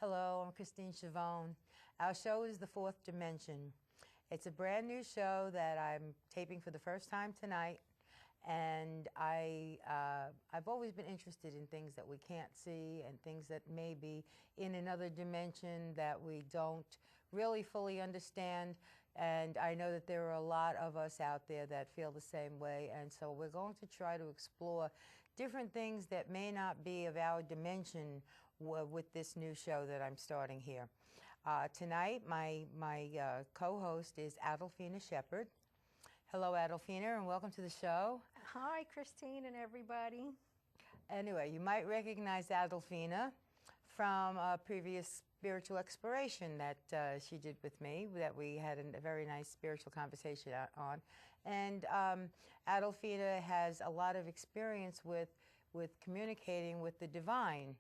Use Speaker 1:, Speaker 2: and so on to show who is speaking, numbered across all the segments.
Speaker 1: Hello, I'm Christine Chavone. Our show is The Fourth Dimension. It's a brand new show that I'm taping for the first time tonight, and I've always been interested in things that we can't see and things that may be in another dimension that we don't really fully understand. And I know that there are a lot of us out there that feel the same way, and so we're going to try to explore different things that may not be of our dimension with this new show that I'm starting here. Tonight, my co-host is Adolphina Shephard. Hello, Adolphina, and welcome to the show.
Speaker 2: Hi, Christine and everybody.
Speaker 1: Anyway, you might recognize Adolphina from a previous spiritual exploration that she did with me, that we had a very nice spiritual conversation on. And Adolphina has a lot of experience with communicating with the divine.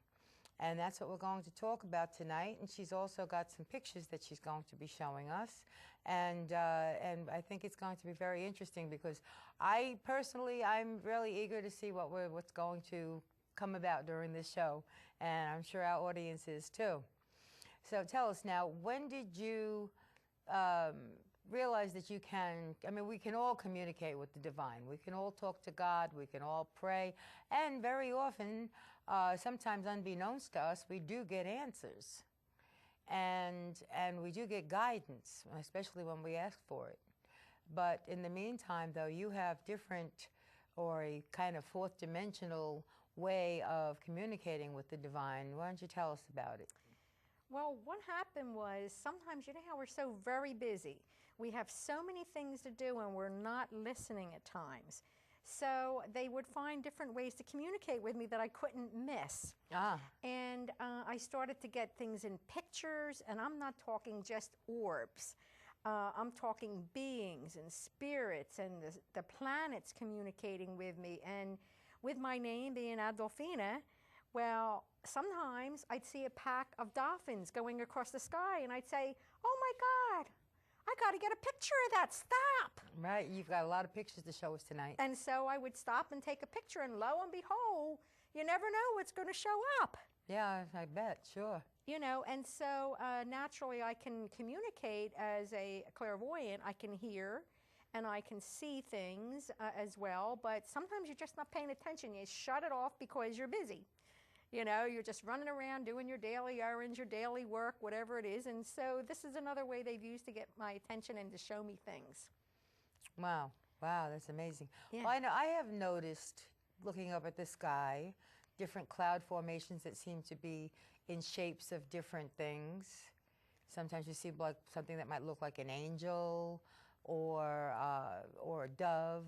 Speaker 1: And that's what we're going to talk about tonight. And she's also got some pictures that she's going to be showing us. And I think it's going to be very interesting because I'm really eager to see what's going to come about during this show. And I'm sure our audience is too. So tell us now, when did you realize that we can all communicate with the divine. We can all talk to God, we can all pray, and very often, sometimes unbeknownst to us, we do get answers. And we do get guidance, especially when we ask for it. But in the meantime, though, you have different, or a kind of fourth dimensional way of communicating with the divine. Why don't you tell us about it?
Speaker 2: Well, what happened was sometimes, you know how we're so very busy. We have so many things to do and we're not listening at times. So they would find different ways to communicate with me that I couldn't miss. And I started to get things in pictures, and I'm not talking just orbs. I'm talking beings and spirits and the planets communicating with me. And with my name being Adolphina, well, sometimes I'd see a pack of dolphins going across the sky, and I'd say, oh my God, I got to get a picture of that, stop.
Speaker 1: Right, you've got a lot of pictures to show us tonight.
Speaker 2: And so I would stop and take a picture, and lo and behold, you never know what's going to show up.
Speaker 1: Yeah, I bet, sure.
Speaker 2: You know, and so naturally I can communicate as a clairvoyant. I can hear and I can see things as well, but sometimes you're just not paying attention. You shut it off because you're busy. You know, you're just running around doing your daily errands, your daily work, whatever it is. And so this is another way they've used to get my attention and to show me things.
Speaker 1: Wow. Wow, that's amazing.
Speaker 2: Yeah.
Speaker 1: Well, I have noticed, looking up at the sky, different cloud formations that seem to be in shapes of different things. Sometimes you see like something that might look like an angel or a dove.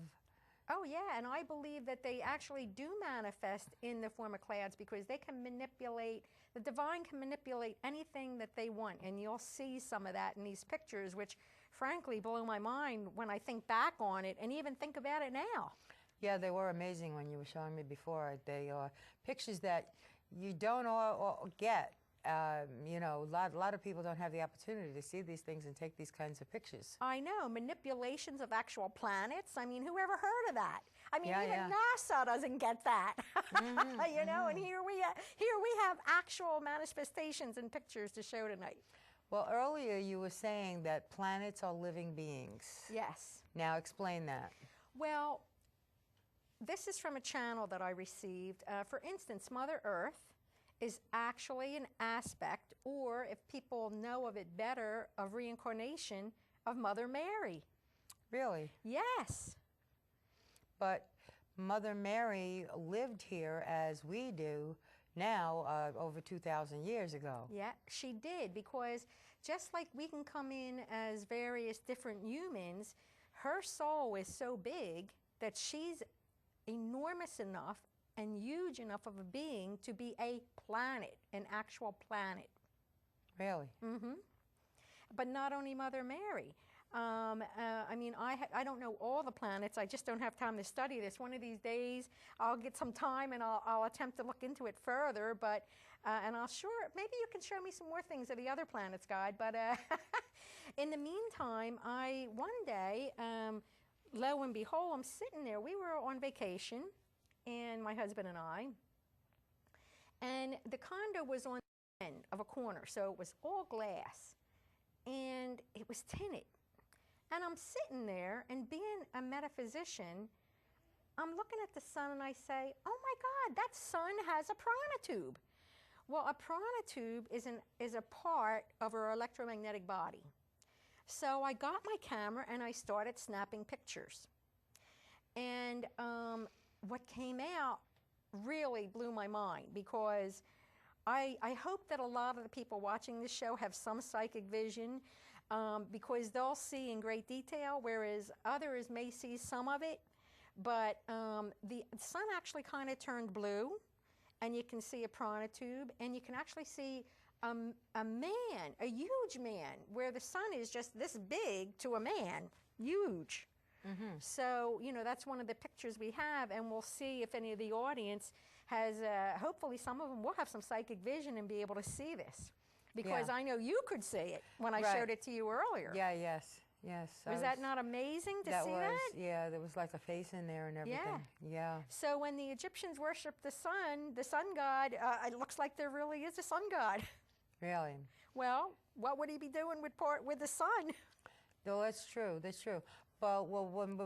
Speaker 2: Oh yeah, and I believe that they actually do manifest in the form of clouds because they can manipulate, the divine can manipulate anything that they want, and you'll see some of that in these pictures, which frankly blow my mind when I think back on it and even think about it now.
Speaker 1: Yeah, they were amazing when you were showing me before. They are pictures that you don't all get. You know, a lot of people don't have the opportunity to see these things and take these kinds of pictures.
Speaker 2: I know, manipulations of actual planets. I mean, who ever heard of that? I mean,
Speaker 1: Yeah,
Speaker 2: even
Speaker 1: yeah.
Speaker 2: NASA doesn't get that. You know, and here we have actual manifestations and pictures to show tonight.
Speaker 1: Well, earlier you were saying that planets are living beings.
Speaker 2: Yes.
Speaker 1: Now explain that.
Speaker 2: Well, this is from a channel that I received. For instance, Mother Earth is actually an aspect, or if people know of it better, of reincarnation of Mother Mary.
Speaker 1: Really?
Speaker 2: Yes.
Speaker 1: But Mother Mary lived here as we do now, over 2,000 years ago.
Speaker 2: Yeah, she did, because just like we can come in as various different humans, her soul is so big that she's enormous enough and huge enough of a being to be a planet, an actual planet.
Speaker 1: Really?
Speaker 2: Mm-hmm. But not only Mother Mary. I mean, I don't know all the planets. I just don't have time to study this. One of these days, I'll get some time and I'll attempt to look into it further. But and I'll maybe you can show me some more things of the other planets, Guide. But in the meantime, one day, lo and behold, I'm sitting there. We were on vacation, and my husband and I, and the condo was on the end of a corner, so it was all glass, and it was tinted. And I'm sitting there, and being a metaphysician, I'm looking at the sun and I say, oh my God, that sun has a piranha tube. Well, a piranha tube is a part of our electromagnetic body. So I got my camera and I started snapping pictures. And what came out really blew my mind, because I hope that a lot of the people watching this show have some psychic vision, because they'll see in great detail, whereas others may see some of it. But the sun actually kind of turned blue, and you can see a piranha tube, and you can actually see a man, a huge man, where the sun is just this big to a man, huge. Mm-hmm. So, you know, that's one of the pictures we have, and we'll see if any of the audience has, hopefully some of them will have some psychic vision and be able to see this. Because I know you could see it when I showed it to you earlier.
Speaker 1: Yeah, yes.
Speaker 2: Was that not amazing to see that?
Speaker 1: Yeah, there was like a face in there and everything. Yeah.
Speaker 2: So when the Egyptians worshiped the sun god, it looks like there really is a sun god.
Speaker 1: Really?
Speaker 2: Well, what would he be doing with the sun?
Speaker 1: No, that's true. That's true. Well,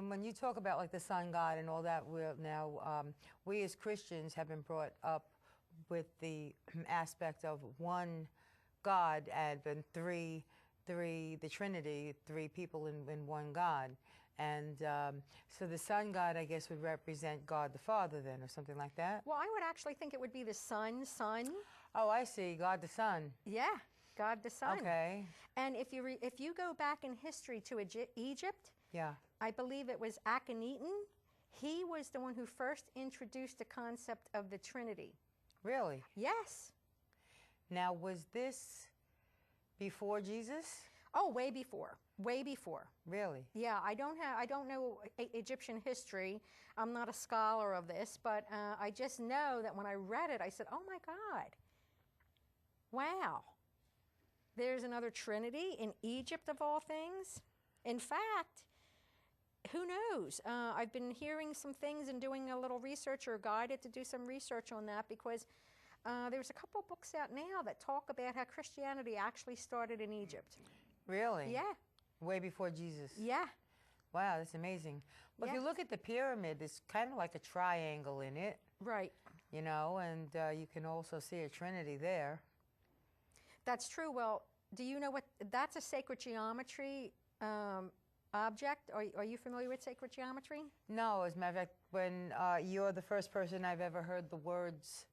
Speaker 1: when you talk about like the sun god and all that, we as Christians have been brought up with the aspect of one God and then the Trinity, three people in one God. And so the sun god, I guess, would represent God the Father then, or something like that?
Speaker 2: Well, I would actually think it would be the sun.
Speaker 1: Oh, I see. God the Son.
Speaker 2: Yeah, God the Son.
Speaker 1: Okay.
Speaker 2: And if you go back in history to Egypt, I believe it was Akhenaten. He was the one who first introduced the concept of the Trinity.
Speaker 1: Really?
Speaker 2: Yes.
Speaker 1: Now, was this before Jesus?
Speaker 2: Oh, way before. Way before.
Speaker 1: Really?
Speaker 2: Yeah, I don't know Egyptian history. I'm not a scholar of this, but I just know that when I read it, I said, "Oh my God! Wow! There's another Trinity in Egypt of all things." In fact, who knows? I've been hearing some things and doing a little research, or guided to do some research on that, because there's a couple books out now that talk about how Christianity actually started in Egypt.
Speaker 1: Really?
Speaker 2: Yeah.
Speaker 1: Way before Jesus?
Speaker 2: Yeah.
Speaker 1: Wow, that's amazing. But if you look at the pyramid, there's kind of like a triangle in it.
Speaker 2: Right.
Speaker 1: You know, and you can also see a Trinity there.
Speaker 2: That's true. Well, do you know what, that's a sacred geometry object. Are you familiar with sacred geometry?
Speaker 1: No, as a matter of fact, when you're the first person I've ever heard the words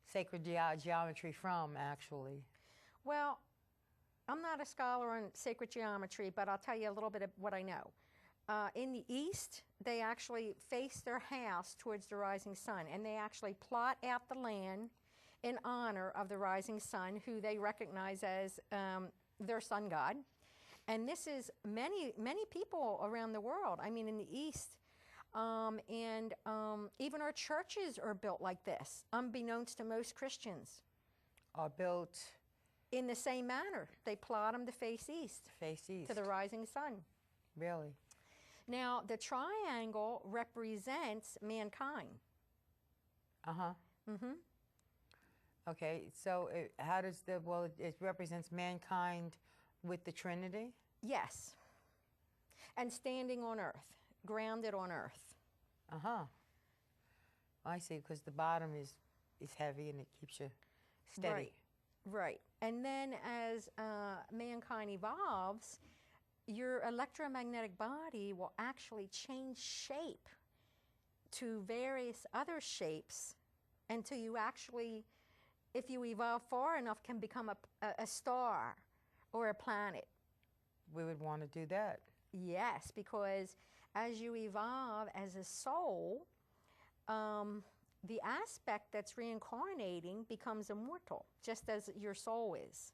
Speaker 1: sacred geometry from, actually.
Speaker 2: Well, I'm not a scholar on sacred geometry, but I'll tell you a little bit of what I know. In the East, they actually face their house towards the rising sun, and they actually plot out the land in honor of the rising sun, who they recognize as their sun god. And this is many people around the world. I mean, in the East, even our churches are built like this, unbeknownst to most Christians.
Speaker 1: Are built
Speaker 2: in the same manner. They plot them to face east.
Speaker 1: Face east.
Speaker 2: To the rising sun.
Speaker 1: Really?
Speaker 2: Now, the triangle represents mankind.
Speaker 1: Uh-huh.
Speaker 2: Mm-hmm.
Speaker 1: Okay, so how does it represents mankind with the Trinity?
Speaker 2: Yes. And standing on earth, grounded on earth.
Speaker 1: Uh-huh. I see, because the bottom is heavy and it keeps you steady.
Speaker 2: Right. And then as mankind evolves, your electromagnetic body will actually change shape to various other shapes until you actually, if you evolve far enough, can become a star or a planet.
Speaker 1: We would want to do that.
Speaker 2: Yes, because as you evolve as a soul, the aspect that's reincarnating becomes immortal, just as your soul is.